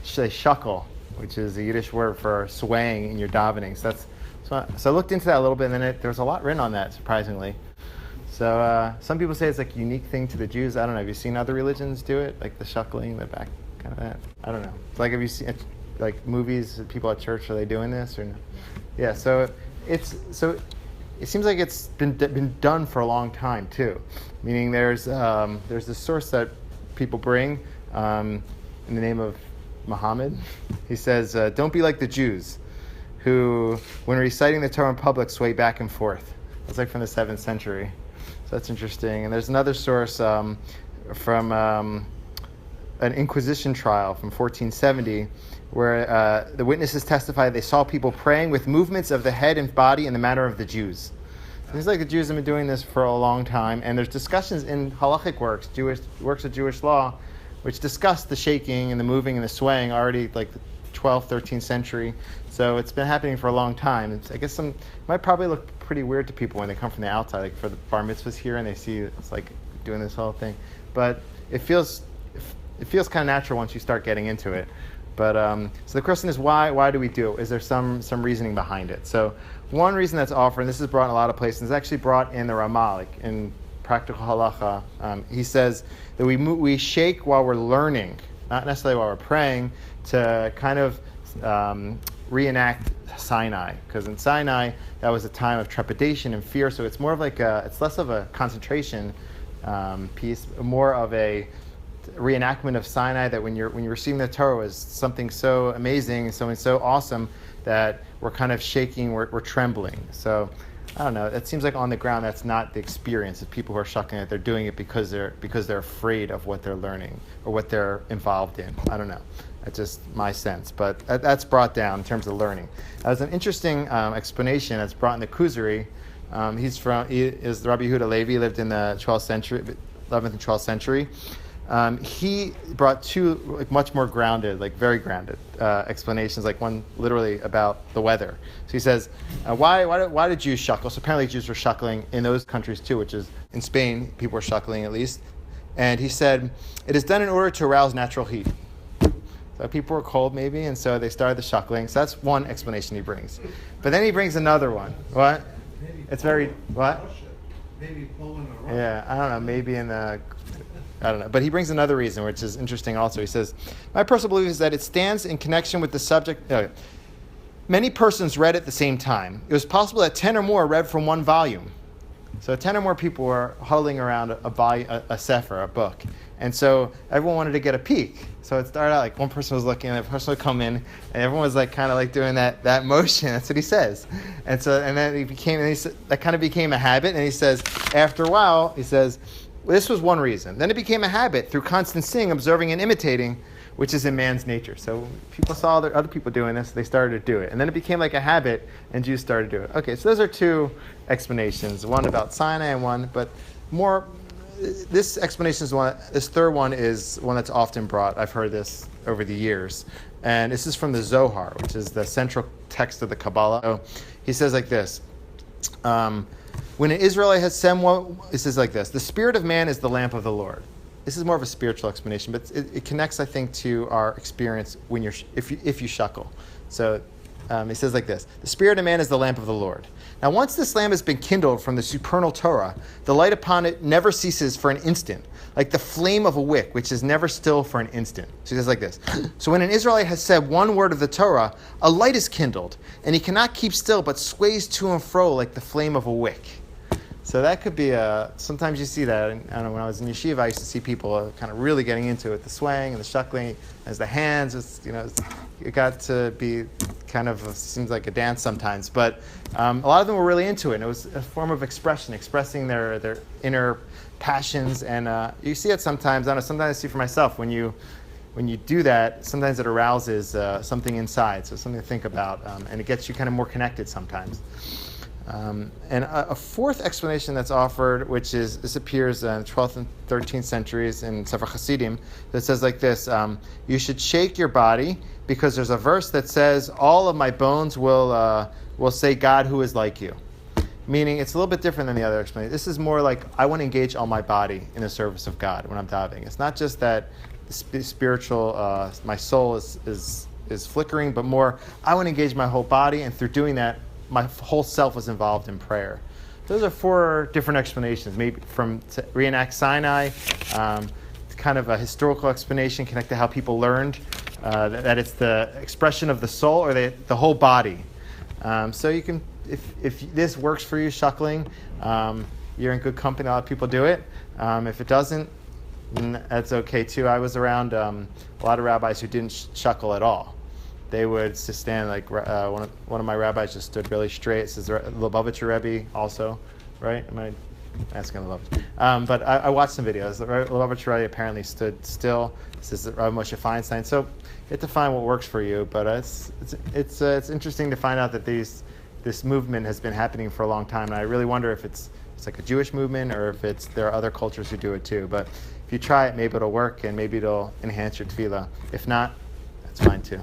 Shuckle, which is a Yiddish word for swaying in your davening. So I looked into that a little bit, and then there was a lot written on that, surprisingly. So some people say it's like a unique thing to the Jews. I don't know. Have you seen other religions do it, like the shuckling, the back kind of that? I don't know. It's like, have you seen like movies? People at church, are they doing this or no? Yeah. So it seems like it's been done for a long time too. Meaning there's this source that people bring in the name of Muhammad. He says, "Don't be like the Jews, who, when reciting the Torah in public, sway back and forth." It's like from the 7th century. So that's interesting. And there's another source from an Inquisition trial from 1470, where the witnesses testify they saw people praying with movements of the head and body in the manner of the Jews. It seems like the Jews have been doing this for a long time, and there's discussions in halachic works, works of Jewish law, which discuss the shaking and the moving and the swaying already like the 12th, 13th century. So it's been happening for a long time. I guess it might probably look pretty weird to people when they come from the outside, like for the bar mitzvahs here, and they see it's like doing this whole thing. But it feels kind of natural once you start getting into it. But so the question is, why do we do it? Is there some reasoning behind it? So one reason that's offered, and this is brought in a lot of places, it's actually brought in the Ramah, like in Practical Halacha. He says that we shake while we're learning, not necessarily while we're praying, to kind of reenact Sinai, because in Sinai that was a time of trepidation and fear. So it's more of like it's less of a concentration piece, more of a reenactment of Sinai, that when you're receiving the Torah was something so amazing, something so awesome that we're kind of shaking, we're trembling. So I don't know. It seems like on the ground that's not the experience of people who are shuckling it. They're doing it because they're afraid of what they're learning or what they're involved in. I don't know. That's just my sense, but that's brought down in terms of learning. There's an interesting explanation that's brought in the Kuzari. He is the Rabbi Yehuda Levi, lived in the 12th century, 11th and 12th century. He brought two much more grounded, very grounded explanations, like one literally about the weather. So he says, why did Jews shuckle? So apparently Jews were shuckling in those countries too, which is in Spain, people were shuckling at least. And he said, it is done in order to arouse natural heat. So people were cold maybe, and so they started the shuckling. So that's one explanation he brings. But then he brings another one. What? Maybe it's very, what? Maybe Poland or Russia. Yeah, I don't know, maybe in the... I don't know. But he brings another reason, which is interesting also. He says, my personal belief is that it stands in connection with the subject. Many persons read at the same time. It was possible that 10 or more read from one volume. So 10 or more people were huddling around a sefer, a book. And so everyone wanted to get a peek. So it started out like one person was looking, and the person would come in, and everyone was kind of doing that motion. That's what he says. And then that kind of became a habit. And he says, after a while, he says, this was one reason. Then it became a habit through constant seeing, observing, and imitating, which is in man's nature. So people saw other people doing this, they started to do it. And then it became like a habit, and Jews started to do it. Okay, so those are two explanations. One about Sinai and one, but more, this explanation is one, this third one is one that's often brought. I've heard this over the years. And this is from the Zohar, which is the central text of the Kabbalah. So he says like this, when an Israelite has said, it says like this: the spirit of man is the lamp of the Lord. This is more of a spiritual explanation, but it connects, I think, to our experience when if you shuckle. So it says like this: the spirit of man is the lamp of the Lord. Now, once this lamp has been kindled from the supernal Torah, the light upon it never ceases for an instant, like the flame of a wick, which is never still for an instant. So he says like this: so when an Israelite has said one word of the Torah, a light is kindled, and he cannot keep still, but sways to and fro like the flame of a wick. So that could be sometimes you see that. I don't know, when I was in yeshiva, I used to see people kind of really getting into it, the swaying and the shuckling, as the hands, it got to be kind of, seems like a dance sometimes. But a lot of them were really into it, and it was a form of expressing their inner passions. And you see it sometimes. I don't know, sometimes I see for myself, when you do that, sometimes it arouses something inside, so something to think about, and it gets you kind of more connected sometimes. And a fourth explanation that's offered, this appears in the 12th and 13th centuries in Sefer Hasidim, that says like this: you should shake your body, because there's a verse that says, all of my bones will say, God, who is like you. Meaning, it's a little bit different than the other explanation. This is more like, I want to engage all my body in the service of God when I'm davening. It's not just that spiritual, my soul is flickering, but more, I want to engage my whole body, and through doing that, my whole self was involved in prayer. Those are 4 different explanations, maybe from to reenact Sinai, kind of a historical explanation connected to how people learned that it's the expression of the soul or the whole body. So you can, if this works for you, Shuckling, you're in good company. A lot of people do it. If it doesn't, that's okay too. I was around a lot of rabbis who didn't Shuckle at all. They would just stand like one of my rabbis just stood really straight. It says Lubavitcher Rebbe also, right? Am I asking Lubavitcher? But I watched some videos. The Lubavitcher Rebbe apparently stood still. This is Rabbi Moshe Feinstein. So you have to find what works for you. But it's interesting to find out that this movement has been happening for a long time, and I really wonder if it's like a Jewish movement or if there are other cultures who do it too. But if you try it, maybe it'll work and maybe it'll enhance your tefillah. If not, that's fine too.